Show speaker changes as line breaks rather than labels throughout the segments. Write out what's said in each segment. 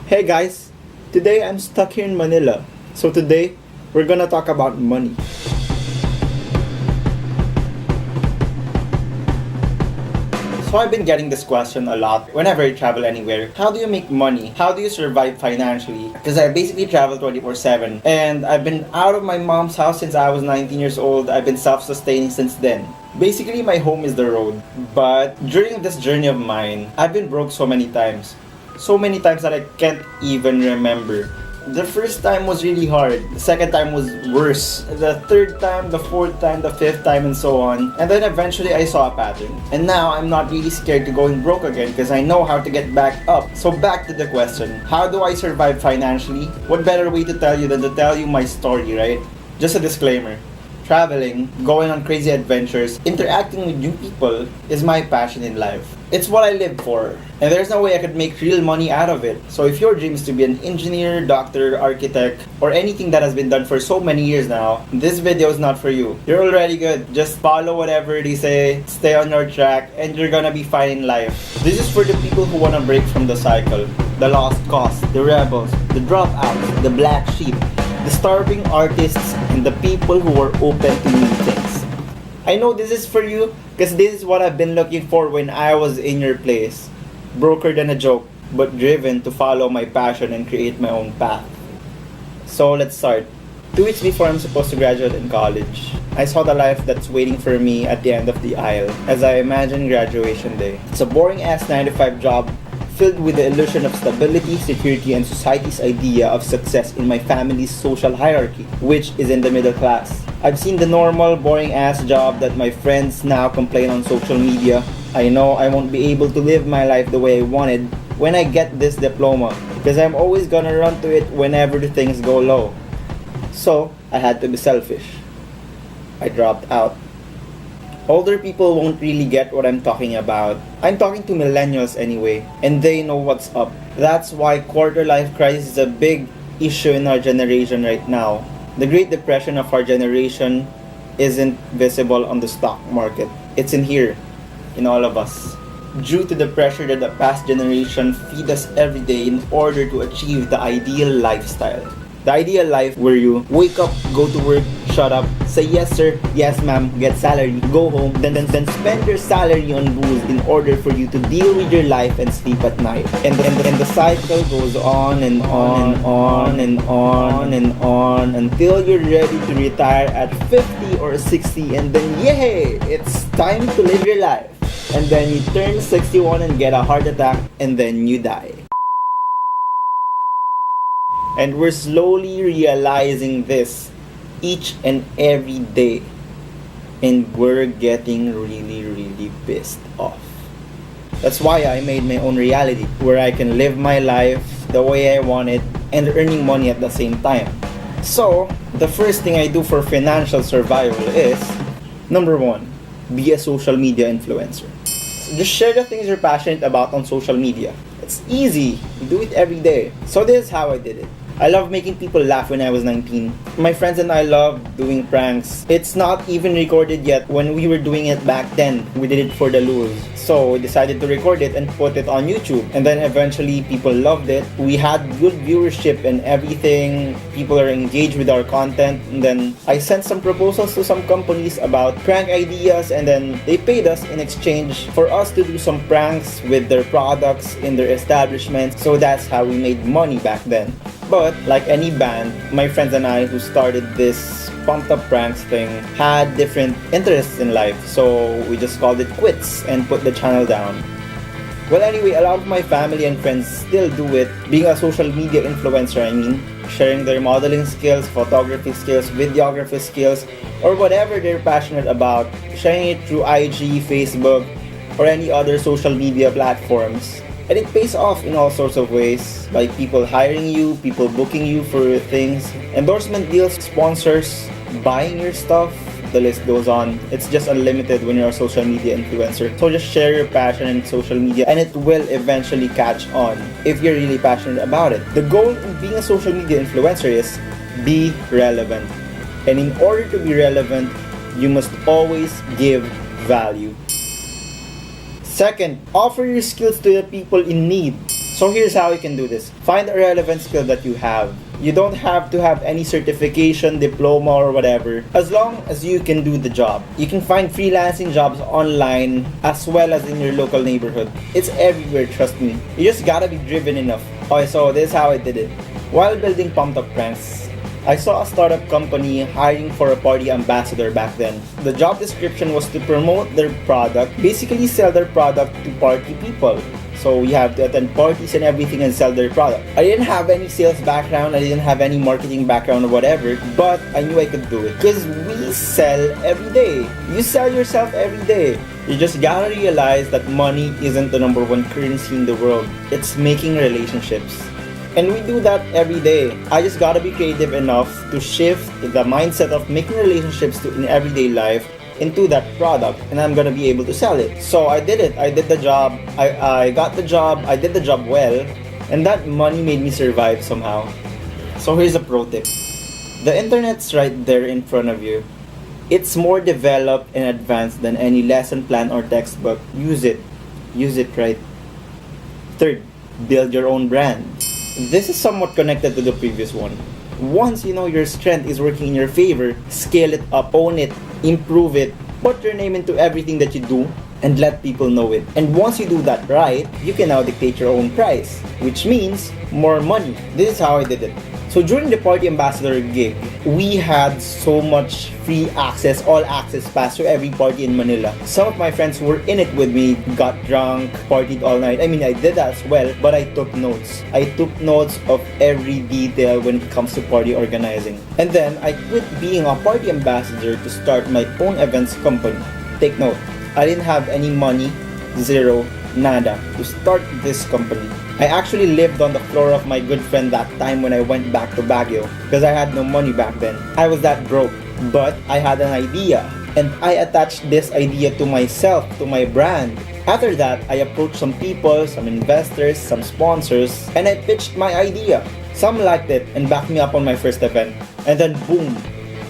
Hey guys, today I'm stuck here in Manila. So today we're gonna talk about money. So I've been getting this question a lot whenever I travel anywhere. How do you make money? How do you survive financially? Because I basically travel 24/7 and I've been out of my mom's house since I was 19 years old. I've been self-sustaining since then. Basically my home is the road. But during this journey of mine, I've been broke so many times. So many times that I can't even remember. The first time was really hard. The second time was worse. The third time, the fourth time, the fifth time, and so on. And then eventually I saw a pattern. And now I'm not really scared to going broke again because I know how to get back up. So back to the question, how do I survive financially? What better way to tell you than to tell you my story, right? Just a disclaimer. Traveling, going on crazy adventures, interacting with new people is my passion in life. It's what I live for, and there's no way I could make real money out of it. So if your dream is to be an engineer, doctor, architect, or anything that has been done for so many years now, this video is not for you. You're already good. Just follow whatever they say, stay on your track, and you're gonna be fine in life. This is for the people who wanna break from the cycle. The lost cause, the rebels, the dropouts, the black sheep, the starving artists, and the people who are open to new things. I know this is for you because this is what I've been looking for when I was in your place. Broker than a joke, but driven to follow my passion and create my own path. So let's start. 2 weeks before I'm supposed to graduate in college, I saw the life that's waiting for me at the end of the aisle as I imagined graduation day. It's a boring ass 9 to 5 job filled with the illusion of stability, security, and society's idea of success in my family's social hierarchy, which is in the middle class. I've seen the normal, boring-ass job that my friends now complain on social media. I know I won't be able to live my life the way I wanted when I get this diploma, because I'm always gonna run to it whenever the things go low. So, I had to be selfish. I dropped out. Older people won't really get what I'm talking about. I'm talking to millennials anyway, and they know what's up. That's why quarter-life crisis is a big issue in our generation right now. The Great Depression of our generation isn't visible on the stock market. It's in here, in all of us. Due to the pressure that the past generation feed us every day in order to achieve the ideal lifestyle. The ideal life where you wake up, go to work, shut up, say yes sir, yes ma'am, get salary, go home, then spend your salary on booze in order for you to deal with your life and sleep at night. And the cycle goes on and on and on and on and on until you're ready to retire at 50 or 60, and then yay, it's time to live your life. And then you turn 61 and get a heart attack, and then you die. And we're slowly realizing this each and every day. And we're getting really pissed off. That's why I made my own reality, where I can live my life the way I want it and earning money at the same time. So, the first thing I do for financial survival is, number 1, be a social media influencer. So just share the things you're passionate about on social media. It's easy. You do it every day. So this is how I did it. I love making people laugh when I was 19. My friends and I love doing pranks. It's not even recorded yet. When we were doing it back then, we did it for the lulz. So we decided to record it and put it on YouTube. And then eventually people loved it. We had good viewership and everything. People are engaged with our content. And then I sent some proposals to some companies about prank ideas, and then they paid us in exchange for us to do some pranks with their products in their establishments. So that's how we made money back then. But like any band, my friends and I who started this pumped up pranks thing had different interests in life, so we just called it quits and put the channel down. Well, anyway, a lot of my family and friends still do it, being a social media influencer, sharing their modeling skills, photography skills, videography skills, or whatever they're passionate about, sharing it through IG, Facebook, or any other social media platforms. And it pays off in all sorts of ways, like people hiring you, people booking you for things, endorsement deals, sponsors, buying your stuff, the list goes on. It's just unlimited when you're a social media influencer. So just share your passion in social media and it will eventually catch on if you're really passionate about it. The goal in being a social media influencer is be relevant. And in order to be relevant, you must always give value. Second, offer your skills to the people in need. So here's how you can do this. Find a relevant skill that you have. You don't have to have any certification, diploma, or whatever. As long as you can do the job. You can find freelancing jobs online as well as in your local neighborhood. It's everywhere, trust me. You just gotta be driven enough. Okay, so this is how I did it. While building Pumped Up Pranks, I saw a startup company hiring for a party ambassador back then. The job description was to promote their product, basically sell their product to party people. So you have to attend parties and everything and sell their product. I didn't have any sales background, I didn't have any marketing background or whatever, but I knew I could do it. Because we sell every day. You sell yourself every day. You just gotta realize that money isn't the number one currency in the world. It's making relationships. And we do that every day. I just gotta be creative enough to shift the mindset of making relationships in everyday life into that product, and I'm gonna be able to sell it. So I did it. I did the job. I got the job. I did the job well, and that money made me survive somehow. So here's a pro tip. The internet's right there in front of you. It's more developed and advanced than any lesson plan or textbook. Use it. Use it right. Third, build your own brand. This is somewhat connected to the previous one. Once you know your strength is working in your favor, scale it up, own it, improve it, put your name into everything that you do, and let people know it. And once you do that right, you can now dictate your own price, which means more money. This is how I did it. So during the party ambassador gig, we had so much free access, all access pass to every party in Manila. Some of my friends who were in it with me got drunk, partied all night. I mean, I did that as well, but I took notes. I took notes of every detail when it comes to party organizing. And then I quit being a party ambassador to start my own events company. Take note, I didn't have any money, zero, nada, to start this company. I actually lived on the floor of my good friend that time when I went back to Baguio because I had no money back then. I was that broke, but I had an idea and I attached this idea to myself, to my brand. After that, I approached some people, some investors, some sponsors, and I pitched my idea. Some liked it and backed me up on my first event. And then boom,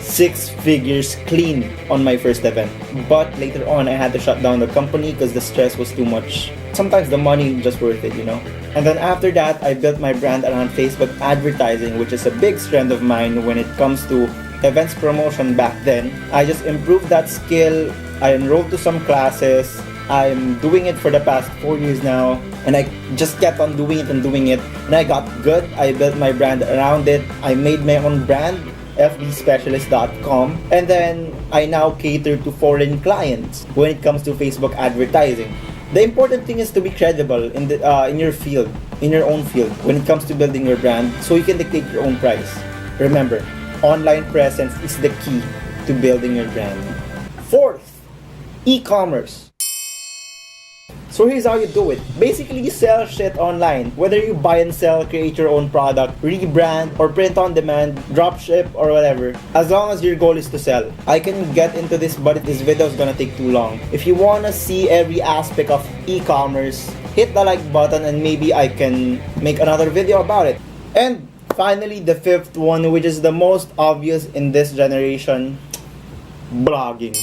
6 figures clean on my first event. But later on, I had to shut down the company because the stress was too much. Sometimes the money is just worth it, you know. And then after that, I built my brand around Facebook advertising, which is a big strength of mine when it comes to events promotion back then. I just improved that skill. I enrolled to some classes. I'm doing it for the past 4 years now, and I just kept on doing it and doing it. And I got good. I built my brand around it. I made my own brand, fdspecialist.com, and then I now cater to foreign clients when it comes to Facebook advertising. The important thing is to be credible in your field, in your own field, when it comes to building your brand, so you can dictate your own price. Remember, online presence is the key to building your brand. Fourth, e-commerce. So here's how you do it. Basically, you sell shit online. Whether you buy and sell, create your own product, rebrand, or print on demand, drop ship, or whatever. As long as your goal is to sell. I can get into this, but this video is gonna take too long. If you wanna see every aspect of e-commerce, hit the like button and maybe I can make another video about it. And finally, the fifth one, which is the most obvious in this generation, blogging.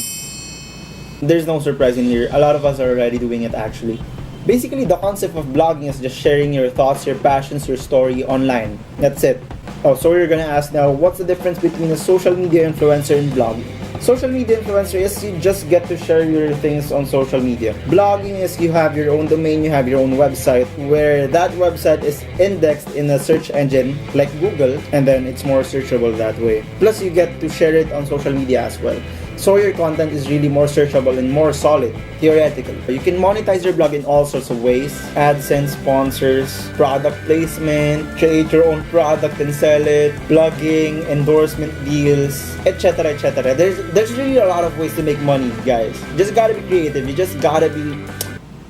There's no surprise in here. A lot of us are already doing it actually. Basically, the concept of blogging is just sharing your thoughts, your passions, your story online. That's it. Oh, so you're gonna ask now, what's the difference between a social media influencer and blogging? Social media influencer is you just get to share your things on social media. Blogging is you have your own domain, you have your own website, where that website is indexed in a search engine like Google, and then it's more searchable that way. Plus, you get to share it on social media as well. So your content is really more searchable and more solid, theoretically. You can monetize your blog in all sorts of ways. AdSense, sponsors, product placement, create your own product and sell it, blogging, endorsement deals, etc, etc. There's really a lot of ways to make money, guys. You just gotta be creative, you just gotta be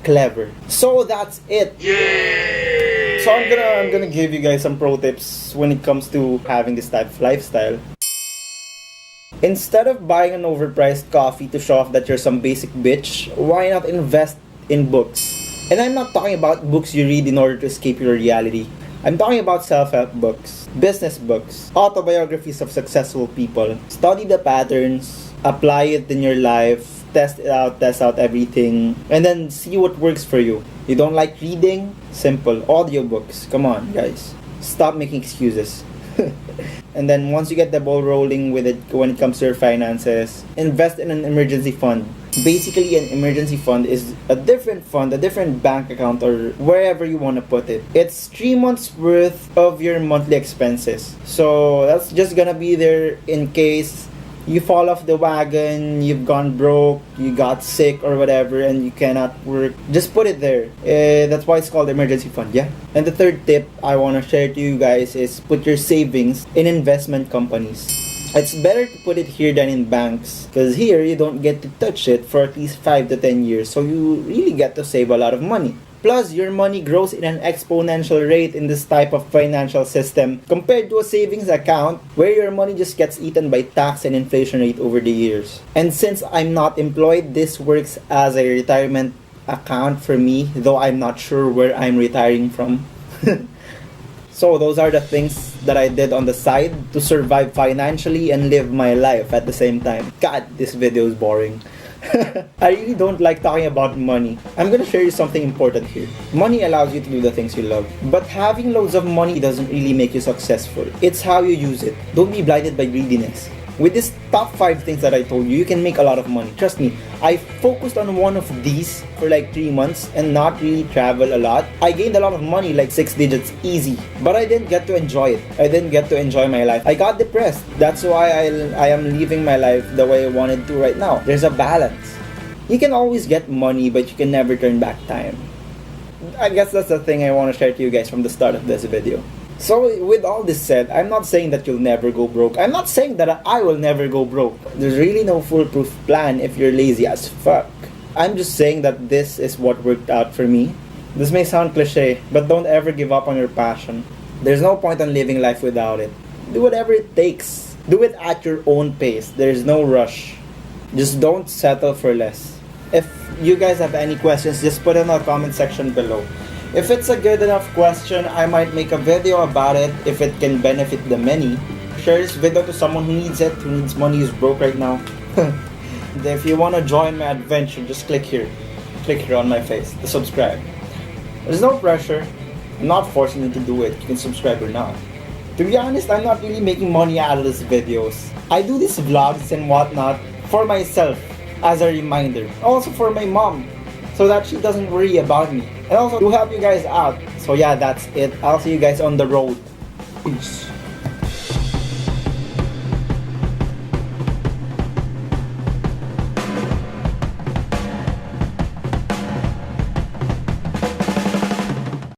clever. So that's it. Yay! So I'm gonna give you guys some pro tips when it comes to having this type of lifestyle. Instead of buying an overpriced coffee to show off that you're some basic bitch, why not invest in books? And I'm not talking about books you read in order to escape your reality. I'm talking about self-help books, business books, autobiographies of successful people. Study the patterns, apply it in your life, test it out, test out everything, and then see what works for you. You don't like reading? Simple. Audiobooks. Come on, guys. Stop making excuses. And then once you get the ball rolling with it when it comes to your finances, invest in an emergency fund. Basically, an emergency fund is a different fund, a different bank account, or wherever you want to put it. It's 3 months worth of your monthly expenses. So that's just gonna be there in case you fall off the wagon, you've gone broke, you got sick or whatever, and you cannot work. Just put it there. That's why it's called emergency fund, yeah? And the third tip I want to share to you guys is put your savings in investment companies. It's better to put it here than in banks, because here you don't get to touch it for at least 5 to 10 years, so you really get to save a lot of money. Plus, your money grows in an exponential rate in this type of financial system compared to a savings account where your money just gets eaten by tax and inflation rate over the years. And since I'm not employed, this works as a retirement account for me, though I'm not sure where I'm retiring from. So those are the things that I did on the side to survive financially and live my life at the same time. God, this video is boring. I really don't like talking about money. I'm gonna share you something important here. Money allows you to do the things you love, but having loads of money doesn't really make you successful. It's how you use it. Don't be blinded by greediness. With this top 5 things that I told you, you can make a lot of money. Trust me, I focused on one of these for like 3 months and not really travel a lot. I gained a lot of money, like 6 digits, easy. But I didn't get to enjoy it. I didn't get to enjoy my life. I got depressed. That's why I am living my life the way I wanted to right now. There's a balance. You can always get money, but you can never turn back time. I guess that's the thing I want to share to you guys from the start of this video. So with all this said, I'm not saying that you'll never go broke. I'm not saying that I will never go broke. There's really no foolproof plan if you're lazy as fuck. I'm just saying that this is what worked out for me. This may sound cliche, but don't ever give up on your passion. There's no point on living life without it. Do whatever it takes. Do it at your own pace. There's no rush. Just don't settle for less. If you guys have any questions, just put it in the comment section below. If it's a good enough question, I might make a video about it if it can benefit the many. Share this video to someone who needs it, who needs money, who's broke right now. If you want to join my adventure, just click here. Click here on my face to subscribe. There's no pressure. I'm not forcing you to do it. You can subscribe or not. To be honest, I'm not really making money out of these videos. I do these vlogs and whatnot for myself as a reminder. Also for my mom, so that she doesn't worry about me. And also to help you guys out. So yeah, that's it. I'll see you guys on the road. Peace.